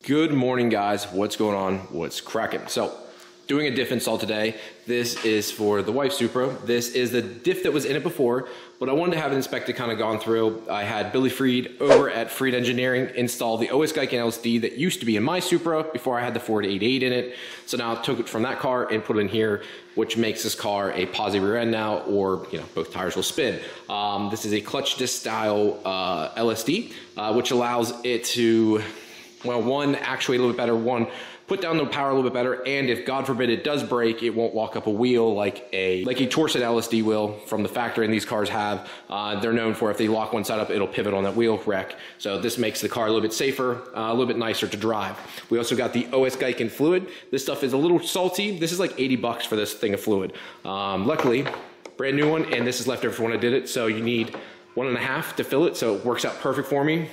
Good morning, guys. What's going on? What's cracking? So, doing a diff install today. This is for the wife's Supra. This is the diff that was in it before, but I wanted to have it inspected, kind of gone through. I had Billy Freed over at Freed Engineering install the GIKEN LSD that used to be in my Supra before I had the Ford 88 in it. So now I took it from that car and put it in here, which makes this car a positive rear end now, or both tires will spin. This is a clutch disc style LSD, which allows it to, well, one, actuate a little bit better, one, put down the power a little bit better, and if God forbid it does break, it won't walk up a wheel like a Torsen LSD will from the factory, and these cars have. They're known for if they lock one side up, it'll pivot on that wheel wreck. So this makes the car a little bit safer, a little bit nicer to drive. We also got the GIKEN fluid. This stuff is a little salty. This is like 80 bucks for this thing of fluid. Luckily, brand new one, and this is left over from when I did it, so you need 1.5 to fill it, so it works out perfect for me.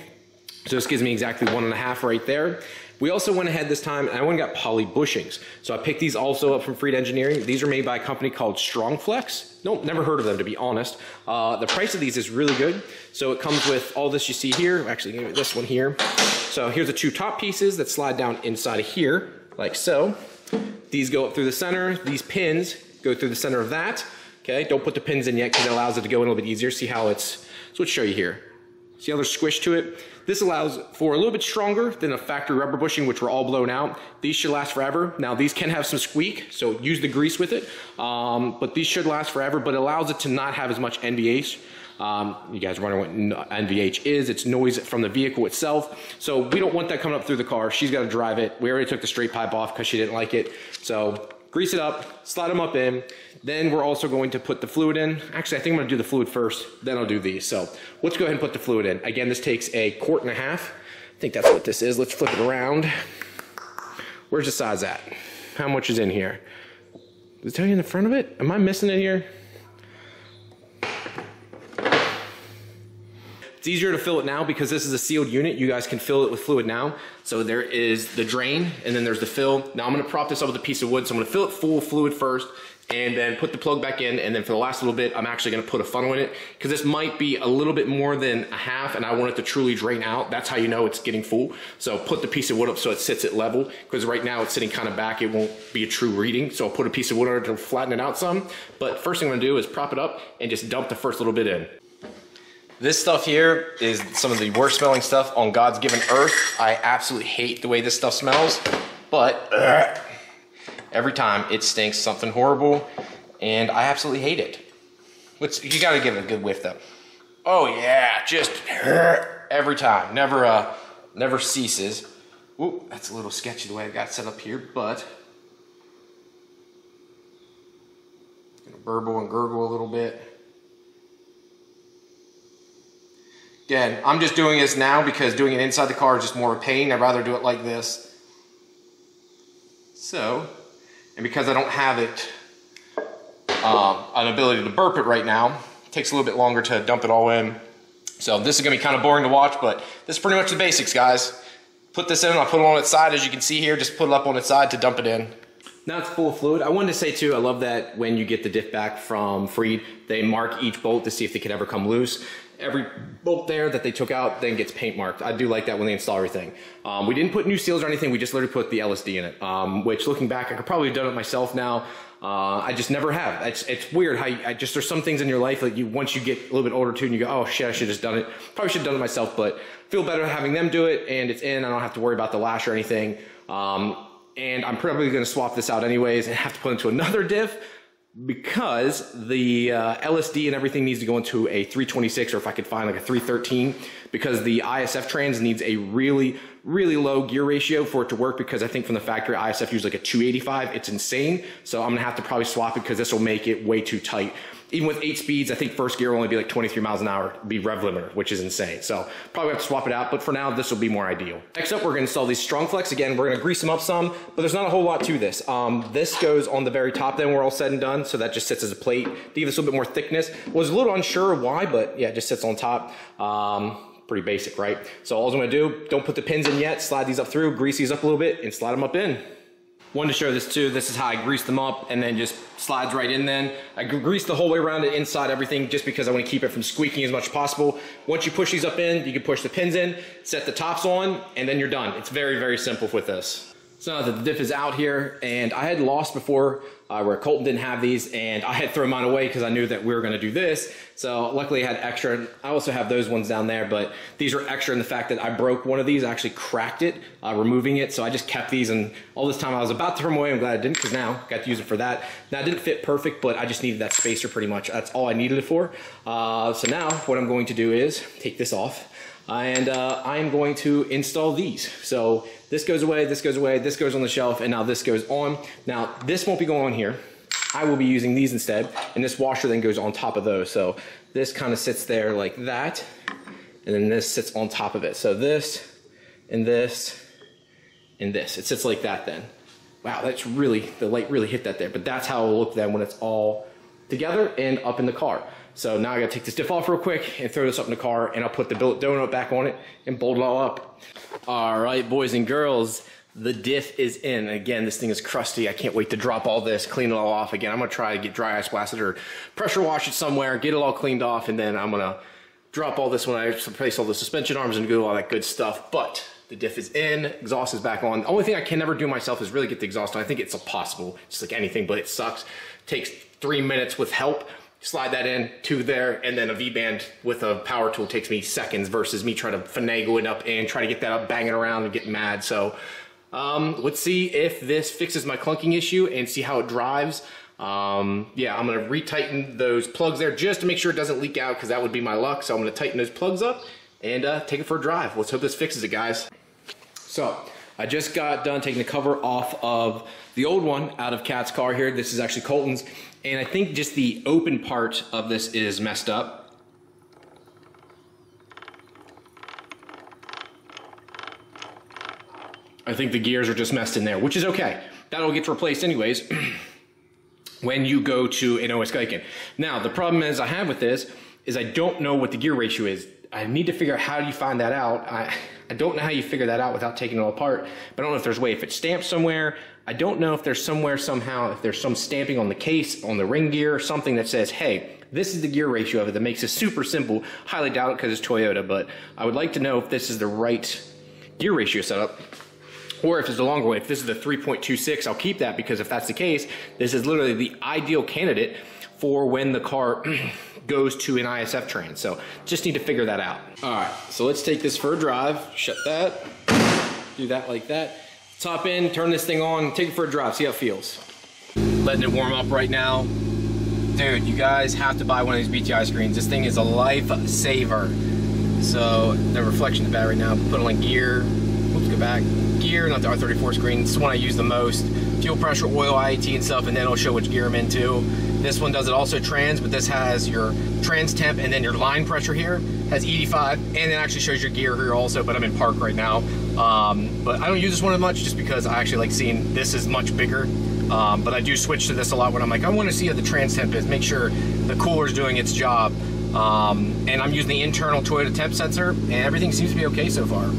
So this gives me exactly 1.5 right there. We also went ahead this time and I went and got poly bushings. So I picked these also up from Freed Engineering. These are made by a company called Flex. Nope, never heard of them, to be honest. The price of these is really good. So it comes with all this you see here. Actually, give me this one here. So here's the two top pieces that slide down inside of here, like so. These go up through the center. These pins go through the center of that. Okay, don't put the pins in yet because it allows it to go in a little bit easier. See how it's, so let's show you here. See how there's squish to it? This allows for a little bit stronger than a factory rubber bushing, which were all blown out. These should last forever. Now these can have some squeak, so use the grease with it. But these should last forever, but it allows it to not have as much NVH. You guys are wondering what NVH is. It's noise from the vehicle itself. So we don't want that coming up through the car. She's got to drive it. We already took the straight pipe off because she didn't like it. So grease it up, slide them up in. Then we're also going to put the fluid in. Actually, I think I'm gonna do the fluid first, then I'll do these. So let's go ahead and put the fluid in. Again, this takes 1.5 quarts. I think that's what this is. Let's flip it around. Where's the size at? How much is in here? Does it tell you in the front of it? Am I missing it here? It's easier to fill it now because this is a sealed unit. You guys can fill it with fluid now. So there is the drain and then there's the fill. Now I'm gonna prop this up with a piece of wood. So I'm gonna fill it full of fluid first and then put the plug back in, and then for the last little bit, I'm actually gonna put a funnel in it because this might be a little bit more than a half and I want it to truly drain out. That's how you know it's getting full. So put the piece of wood up so it sits at level, because right now it's sitting kind of back. It won't be a true reading. So I'll put a piece of wood on it to flatten it out some. But first thing I'm gonna do is prop it up and just dump the first little bit in. This stuff here is some of the worst smelling stuff on God's given earth. I absolutely hate the way this stuff smells, but every time it stinks something horrible and I absolutely hate it. You gotta give it a good whiff though. Oh yeah, just every time, never ceases. Ooh, that's a little sketchy the way I got it set up here, but gonna burble and gurgle a little bit. Again, I'm just doing this now because doing it inside the car is just more of a pain. I'd rather do it like this. So, and because I don't have it, an ability to burp it right now, it takes a little bit longer to dump it all in. So this is gonna be kind of boring to watch, but this is pretty much the basics, guys. Put this in, I'll put it on its side, as you can see here, just put it up on its side to dump it in. Now it's full of fluid. I wanted to say too, I love that when you get the diff back from Freed, they mark each bolt to see if they could ever come loose. Every bolt there that they took out then gets paint marked. I do like that when they install everything. We didn't put new seals or anything, we just literally put the LSD in it, which looking back, I could probably have done it myself now. I just never have. It's weird how there's some things in your life that once you get a little bit older too and you go, oh shit, I should have just done it. Probably should have done it myself, but feel better having them do it and it's in. I don't have to worry about the lash or anything. And I'm probably gonna swap this out anyways and have to put into another diff, because the LSD and everything needs to go into a 326, or if I could find like a 313, because the ISF trans needs a really low gear ratio for it to work, because I think from the factory ISF uses like a 285. It's insane. So I'm gonna have to probably swap it because this will make it way too tight. Even with 8 speeds, I think first gear will only be like 23 miles an hour, be rev limiter, which is insane. So probably have to swap it out, but for now, this will be more ideal. Next up, we're gonna install these Strong Flex. Again, we're gonna grease them up some, but there's not a whole lot to this. This goes on the very top then we're all said and done, so that just sits as a plate to give us a little bit more thickness. Was a little unsure why, but yeah, it just sits on top. Pretty basic, right? So all I'm gonna do, don't put the pins in yet, slide these up through, grease these up a little bit, and slide them up in. Wanted to show this too. This is how I grease them up, and then just slides right in then. I grease the whole way around it, inside everything, just because I want to keep it from squeaking as much as possible. Once you push these up in, you can push the pins in, set the tops on, and then you're done. It's very, very simple with this. So now that the diff is out here, and I had lost before where Colton didn't have these, and I had thrown mine away because I knew that we were going to do this. So luckily I had extra. I also have those ones down there, but these are extra in the fact that I broke one of these. I actually cracked it, removing it. So I just kept these, and all this time I was about to throw them away. I'm glad I didn't, because now I got to use it for that. Now it didn't fit perfect, but I just needed that spacer pretty much. That's all I needed it for. So now what I'm going to do is take this off. And I'm going to install these. So this goes away, this goes away, this goes on the shelf, and now this goes on. Now this won't be going on here. I will be using these instead, and this washer then goes on top of those. So this kind of sits there like that, and then this sits on top of it. So this, and this, and this. It sits like that then. Wow, that's really, the light really hit that there, but that's how it'll look then when it's all together and up in the car. So now I gotta take this diff off real quick and throw this up in the car, and I'll put the billet donut back on it and bolt it all up. All right, boys and girls, the diff is in. Again, this thing is crusty. I can't wait to drop all this, clean it all off again. I'm gonna try to get dry ice blasted or pressure wash it somewhere, get it all cleaned off, and then I'm gonna drop all this when I replace all the suspension arms and do all that good stuff. But the diff is in, exhaust is back on. The only thing I can never do myself is really get the exhaust on. I think it's impossible, just like anything, but it sucks. Takes 3 minutes with help. Slide that in to there, and then a V-band with a power tool takes me seconds versus me trying to finagle it up and try to get that up, banging around and getting mad. So let's see if this fixes my clunking issue and see how it drives. Yeah, I'm gonna retighten those plugs there just to make sure it doesn't leak out, because that would be my luck. So I'm gonna tighten those plugs up and take it for a drive. Let's hope this fixes it, guys. So I just got done taking the cover off of the old one out of Kat's car here. This is actually Colton's. And I think just the open part of this is messed up. I think the gears are just messed in there, which is okay. That'll get replaced anyways when you go to an OS GIKEN. Now, the problem is I have with this is I don't know what the gear ratio is. I need to figure out how do you find that out. I don't know how you figure that out without taking it all apart, but I don't know if there's a way, if it's stamped somewhere. I don't know if there's somewhere somehow, if there's some stamping on the case, on the ring gear, something that says, hey, this is the gear ratio of it, that makes it super simple. Highly doubt it because it's Toyota, but I would like to know if this is the right gear ratio setup, or if it's the longer way. If this is the 3.26, I'll keep that, because if that's the case, this is literally the ideal candidate for when the car goes to an ISF train. So just need to figure that out. All right, so let's take this for a drive. Shut that, do that like that. Top in, turn this thing on, take it for a drive, see how it feels. Letting it warm up right now. Dude, you guys have to buy one of these BTI screens. This thing is a lifesaver. So the reflection of the battery now, put it on gear. Oops, go back. Gear, not the R34 screen. This is the one I use the most. Fuel pressure, oil, IAT and stuff, and then it'll show which gear I'm into. This one does it also trans, but this has your trans temp and then your line pressure here. Has ED5, and it actually shows your gear here also, but I'm in park right now. But I don't use this one as much just because I actually like seeing this is much bigger. But I do switch to this a lot when I'm like, I want to see how the trans temp is, make sure the cooler's doing its job. And I'm using the internal Toyota temp sensor, and everything seems to be okay so far.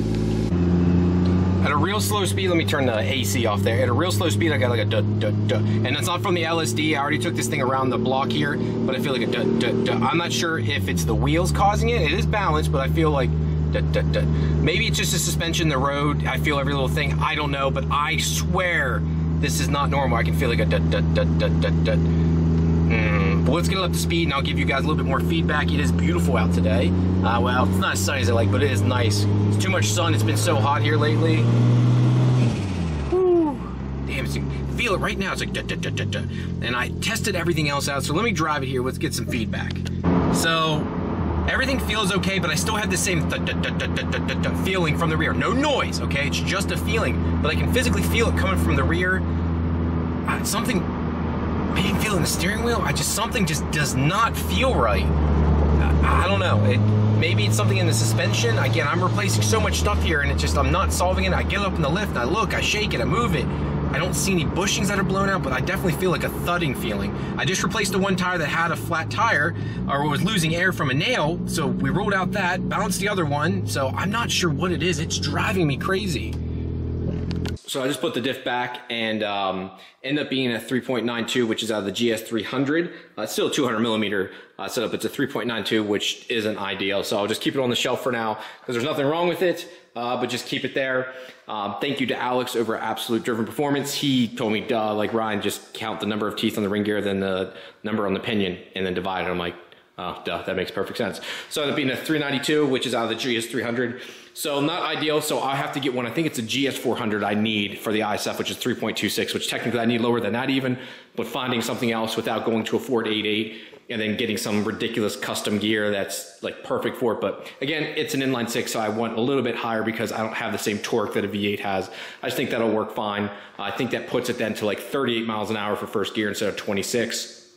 At a real slow speed, let me turn the AC off there. At a real slow speed, I got like a duh, duh, duh. And that's not from the LSD. I already took this thing around the block here, but I feel like a duh, duh, duh. I'm not sure if it's the wheels causing it. It is balanced, but I feel like duh, duh, duh. Maybe it's just a suspension, the road. I feel every little thing. I don't know, but I swear this is not normal. I can feel like a duh, duh, duh, duh, duh, duh. But let's get it up to speed, and I'll give you guys a little bit more feedback. It is beautiful out today. Well, it's not as sunny as I like, but it is nice. It's too much sun. It's been so hot here lately. Whew. Damn, feel it right now. It's like duh, duh, duh, duh, duh. And I tested everything else out, so let me drive it here. Let's get some feedback. So everything feels okay, but I still have the same feeling from the rear. No noise, okay? It's just a feeling, but I can physically feel it coming from the rear. Something. I can feel in the steering wheel. Something just does not feel right. I don't know. Maybe it's something in the suspension. Again, I'm replacing so much stuff here, and I'm not solving it. I get up in the lift, and I look, I shake it, I move it. I don't see any bushings that are blown out, but I definitely feel like a thudding feeling. I just replaced the one tire that had a flat tire, or was losing air from a nail, so we rolled out that, balanced the other one, so I'm not sure what it is. It's driving me crazy. So I just put the diff back and ended up being a 3.92, which is out of the GS300. It's still a 200 millimeter setup. It's a 3.92, which isn't ideal. So I'll just keep it on the shelf for now because there's nothing wrong with it, but just keep it there. Thank you to Alex over at Absolute Driven Performance. He told me, like Ryan, just count the number of teeth on the ring gear, then the number on the pinion, and then divide it. I'm like, oh, duh, that makes perfect sense. So it ended up being a 392, which is out of the GS300. So not ideal, so I have to get one. I think it's a GS400 I need for the ISF, which is 3.26, which technically I need lower than that even, but finding something else without going to a Ford 88 and then getting some ridiculous custom gear that's like perfect for it. But again, it's an inline six, so I want a little bit higher because I don't have the same torque that a V8 has. I just think that'll work fine. I think that puts it then to like 38 miles an hour for first gear instead of 26.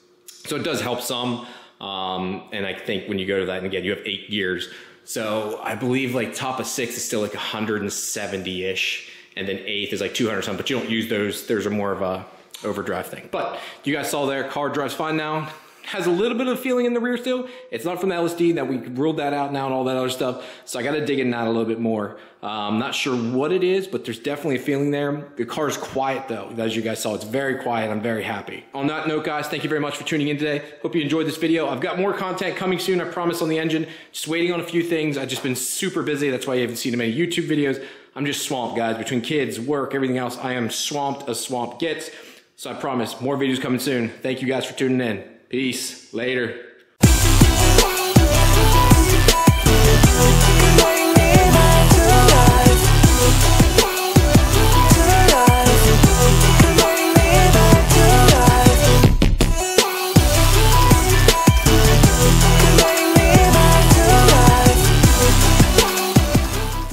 So it does help some. And I think when you go to that, and again, you have 8 gears. So I believe like top of 6 is still like 170-ish. And then 8th is like 200 something, but you don't use those. Those are more of a overdrive thing. But you guys saw there, car drives fine now. Has a little bit of feeling in the rear still. It's not from the LSD, that we ruled that out now and all that other stuff. So I got to dig in that a little bit more. I'm not sure what it is, but there's definitely a feeling there. The car's quiet though. As you guys saw, it's very quiet. I'm very happy. On that note, guys, thank you very much for tuning in today. Hope you enjoyed this video. I've got more content coming soon, I promise, on the engine. Just waiting on a few things. I've just been super busy. That's why you haven't seen many YouTube videos. I'm just swamped, guys. Between kids, work, everything else, I am swamped as swamp gets. So I promise, more videos coming soon. Thank you guys for tuning in. Peace. Later.